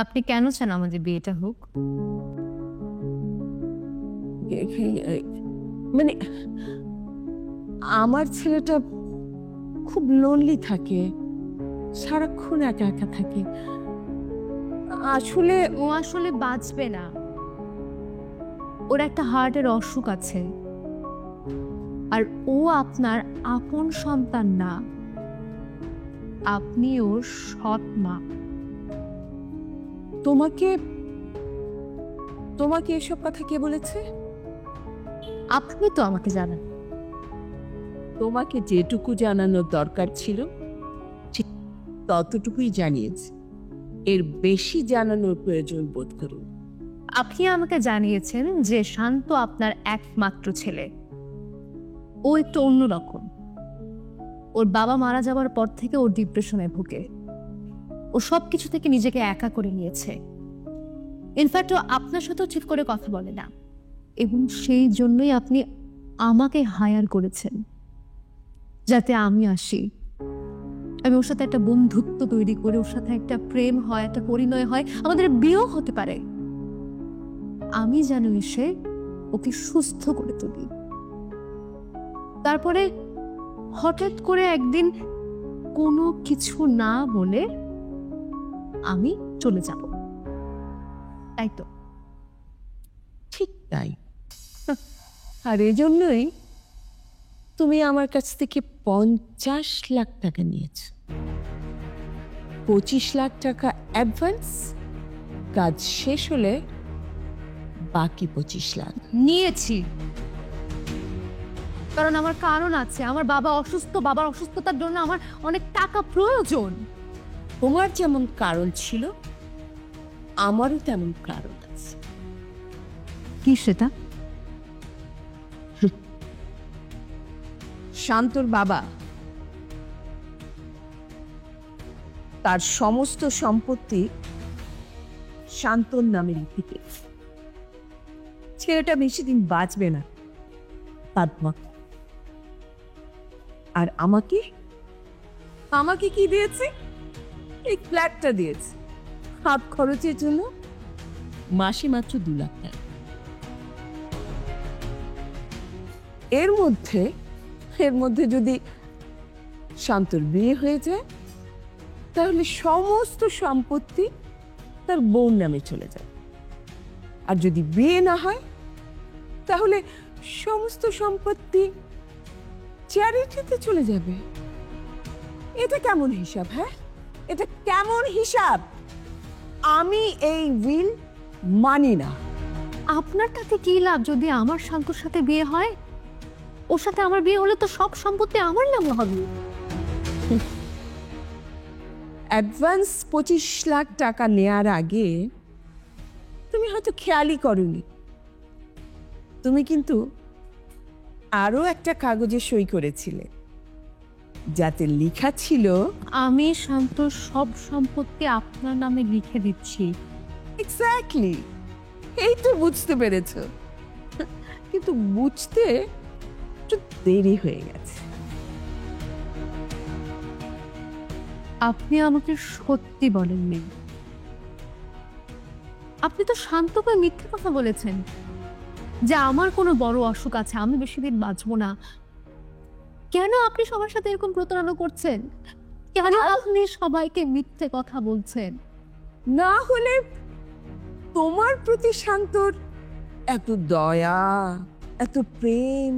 আপনি কেন চান আমাদের বিয়েটা হোক? মানে আমার ছেলেটা খুব লোনলি থাকে, সারাক্ষণ একা একা থাকে। আসলে ও আসলে বাঁচবে না। ওর একটা হার্টের অসুখ আছে, আর ও আপনার আপন সন্তান না। আপনি ওর সৎ মা। তোমাকে তোমাকে এসব কথা কে বলেছে? আপনি তো আমাকে জানান। তোমাকে যেটুকু জানানোর দরকার ছিল ঠিক ততটুকুই জানিয়েছে, এর বেশি জানানোর প্রয়োজন বোধ করুন। আপনি আমাকে জানিয়েছেন যে শান্ত আপনার একমাত্র ছেলে। ও একটু অন্যরকম। ওর বাবা মারা যাওয়ার পর থেকে ওর ডিপ্রেশনে ভুগে। ও সবকিছু থেকে নিজেকে একা করে নিয়েছে। ইনফ্যাক্ট ও আপনার সাথেও ঠিক করে কথা বলে না, এবং সেই জন্যই আপনি আমাকে হায়ার করেছেন, যাতে আমি আসি, আমি ওর সাথে একটা বন্ধুত্ব তৈরি করে ওর সাথে একটা প্রেম হয়, একটা পরিণয় হয়, আমাদের বিয়েও হতে পারে। আমি যেন এসে ওকে সুস্থ করে তুলি। তারপরে হঠাৎ করে একদিন কোনো কিছু না বলে আমি চলে যাব, তাই তো? ঠিক তাই। আর এজন্যই তুমি আমার কাছ থেকে 50 লাখ টাকা নিয়েছ। 25 লাখ টাকা অ্যাডভান্স, কাজ শেষ হলে বাকি 25 লাখ। নিয়েছি, কারণ আমার কারণ আছে। আমার বাবা অসুস্থ, বাবার অসুস্থতার জন্য আমার অনেক টাকা প্রয়োজন। তোমার যেমন কারণ ছিল, আমারও তেমন কারণ আছে। কি সেটা? শান্তর বাবা তার সমস্ত সম্পত্তি শান্তর নামে লিখে দিয়েছে। ছেলেটা বেশি দিন বাঁচবে না, পাদমা। আর আমাকে আমাকে কি দিয়েছে? এই ফ্ল্যাটটা দিয়েছে হাত খরচের জন্য, মাসে মাত্র 2 লাখ টাকা। এর মধ্যে যদি শান্তর বিয়ে হয়ে যায়, তাহলে সমস্ত সম্পত্তি তার বোন নামে চলে যায়। আর যদি বিয়ে না হয়, তাহলে সমস্ত সম্পত্তি চ্যারিটিতে চলে যাবে। এটা কেমন হিসাব? হ্যাঁ, এটা কেমন হিসাব? আমি এই উইল মানি না। আপনার তাতে কি লাভ যদি আমার শান্তর সাথে বিয়ে হয়? ওর সাথে আমার বিয়ে হলে তো সব সম্পত্তি আমার নামে হবে। অ্যাডভান্স 25 লাখ টাকা নেয়ার আগে তুমি হয়তো খেয়ালই করনি, তুমি কিন্তু আরো একটা কাগজে সই করেছিলে, যাতে লেখা ছিল আমি শান্তর সব সম্পত্তি আপনার নামে লিখে দিচ্ছি। এক্স্যাক্টলি। এই তো বুঝতে পেরেছো, কিন্তু বুঝতে একটু দেরি হয়ে গেছে। আপনি আমাকে সত্যি বলেননি। আপনি তো শান্তকে মিথ্যে কথা বলেছেন যে আমার কোনো বড় অসুখ আছে, আমি বেশি দিন বাঁচবো না। কেন আপনি সবার সাথে এরকম প্রতারণা করছেন? কেন আপনি সবাইকে মিথ্যে কথা বলছেন? না হলে তোমার প্রতি শান্তর এত দয়া, এত প্রেম,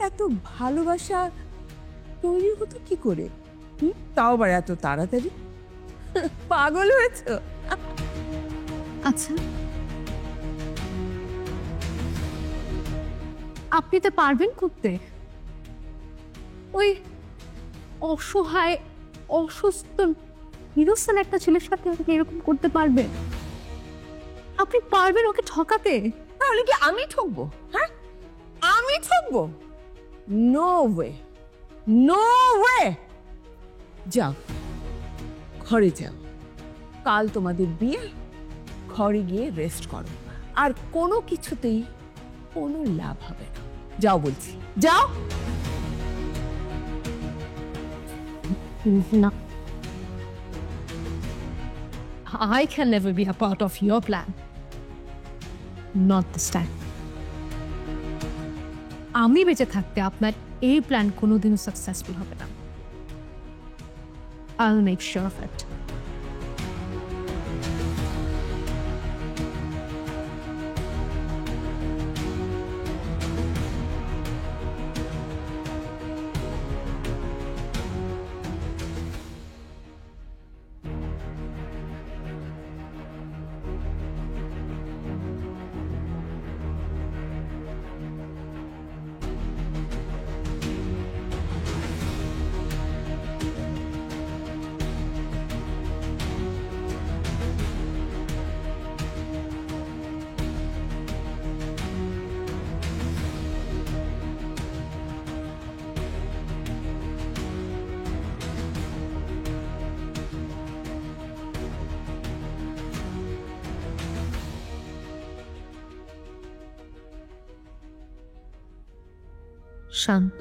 এত ভালোবাসা তৈরি হতো কি করে? তাও আবার এত তাড়াতাড়ি? পাগল হয়েছো? আচ্ছা, আপনি তো পারবেন করতে? ওই অসহায়, অসুস্থ, নিরস্তান একটা ছেলের সাথে আপনি এরকম করতে পারবেন? আপনি পারবেন ওকে ঠকাতে? তাহলে কি আমি ঠকবো? হ্যাঁ, আমি ঠকবো? No way, no way. যাও, ঘরে যাও। কাল তোমাদের বিয়ে, ঘরে গিয়ে রেস্ট করো। আর কোনো কিছুতেই কোনো লাভ হবে না। যাও বলছি, যাও। না, I can never be a part of your plan. Not this time. আমি বেঁচে থাকতে আপনার এই প্ল্যান কোনোদিনও সাকসেসফুল হবে না। I'll make sure of it. শান্ত,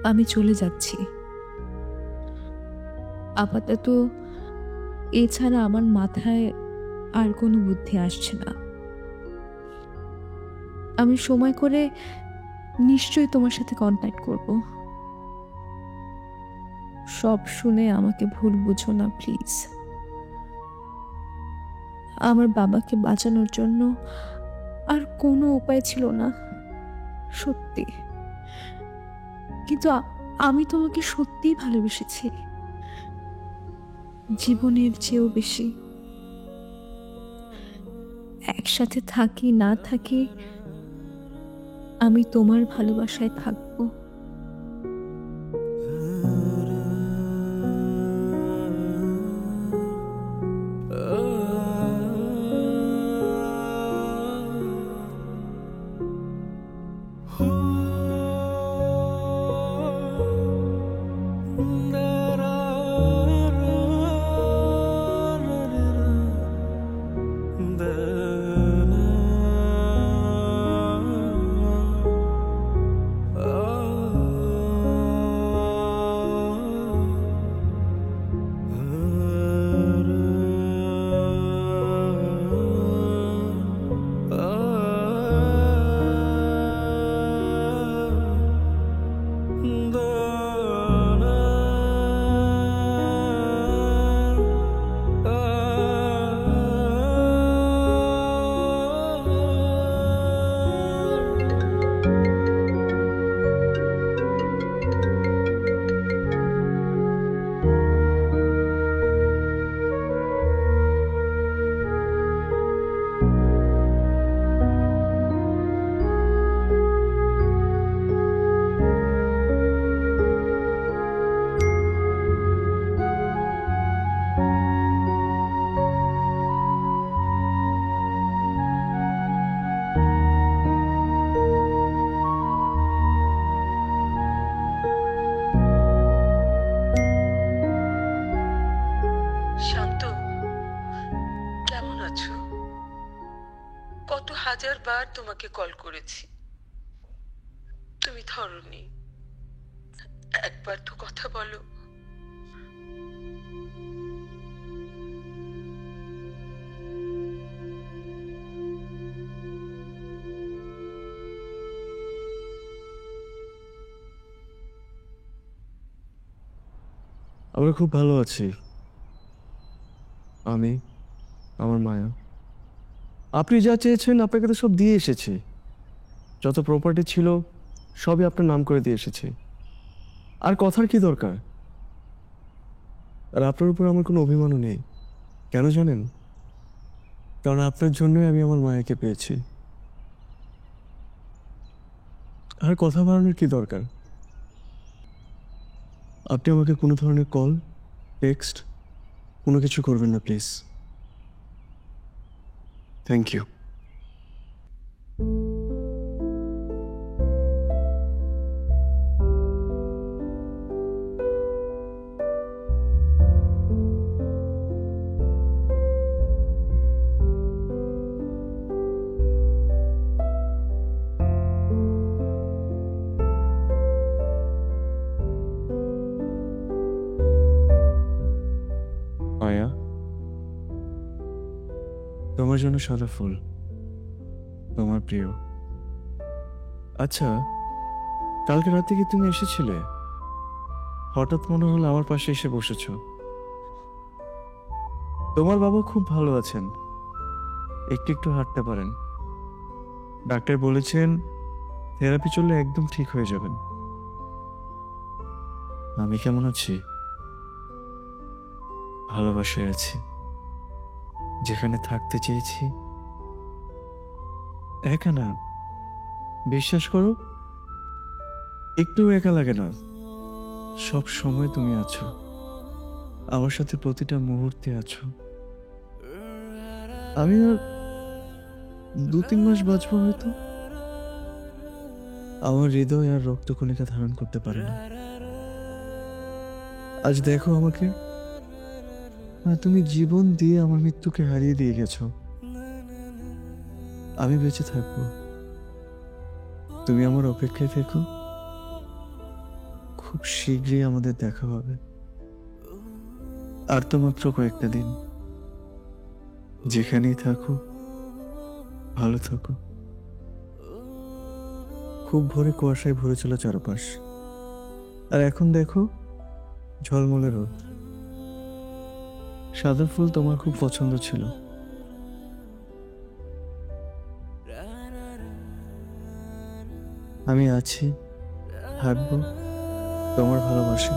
আমি চলে যাচ্ছি। আপাতত এছাড়া আমার মাথায় আর কোনো বুদ্ধি আসছে না। আমি সময় করে নিশ্চয়ই তোমার সাথে কন্ট্যাক্ট করব। সব শুনে আমাকে ভুল বুঝো না প্লিজ। আমার বাবাকে বাঁচানোর জন্য আর কোনো উপায় ছিল না, সত্যি। কিন্তু আমি তোমাকে সত্যিই ভালোবেসেছি, জীবনের চেয়েও বেশি। একসাথে থাকি না থাকি, আমি তোমার ভালোবাসায় থাকবো। কত হাজার বার তোমাকে কল করেছি, তুমি ধরোনি। একবার তো কথা বলো। আমরা খুব ভালো আছি, আমি, আমার মায়া। আপনি যা চেয়েছেন আপনাকে তো সব দিয়ে এসেছি। যত প্রপার্টি ছিল সবই আপনার নাম করে দিয়ে এসেছি। আর কথার কি দরকার? আর আপনার উপর আমার কোনো অভিমানও নেই। কেন জানেন? কারণ আপনার জন্যই আমি আমার মায়াকে পেয়েছি। আর কথা বাড়ানোর কি দরকার? আপনি আমাকে কোনো ধরনের কল, টেক্সট কোনো কিছু করবেন না প্লিজ। Thank you. তোমার জন্য সাদা ফুল, তোমার প্রিয়। আচ্ছা, কালকে রাতে কি তুমি এসেছিলে? হঠাৎ মনে হলো আমার পাশে এসে বসেছ। তোমার বাবা খুব ভালো আছেন, একটু একটু হাঁটতে পারেন। ডাক্তার বলেছেন থেরাপি চললে একদম ঠিক হয়ে যাবেন। আমি কেমন আছি? ভালোবাসায় আছি, যেখানে থাকতে চেয়েছি। একা না, বিশ্বাস করো, একটু একা লাগে না। সব সময় তুমি আছো, আমার সাথে প্রতিটা মুহূর্তে আছো। আমি আর 2-3 মাস বাঁচবো হয়তো। আমার হৃদয় আর রক্তকণিকা ধারণ করতে পারে না। আজ দেখো আমাকে, আর তুমি জীবন দিয়ে আমার মৃত্যুকে হারিয়ে দিয়ে গেছো। আমি বেঁচে থাকবো, তুমি আমার অপেক্ষায় থেকো। খুব শীঘ্রই আমাদের দেখা হবে। আর তো মাত্র কয়েকটা দিন। যেখানেই থাকো, ভালো থাকো। খুব ভোরে কুয়াশায় ভরে চলে চারপাশ, আর এখন দেখো ঝলমলে রোদ। সাদা ফুল তোমার খুব পছন্দ ছিল। আমি আছি, থাকবো, তোমার ভালোবাসা।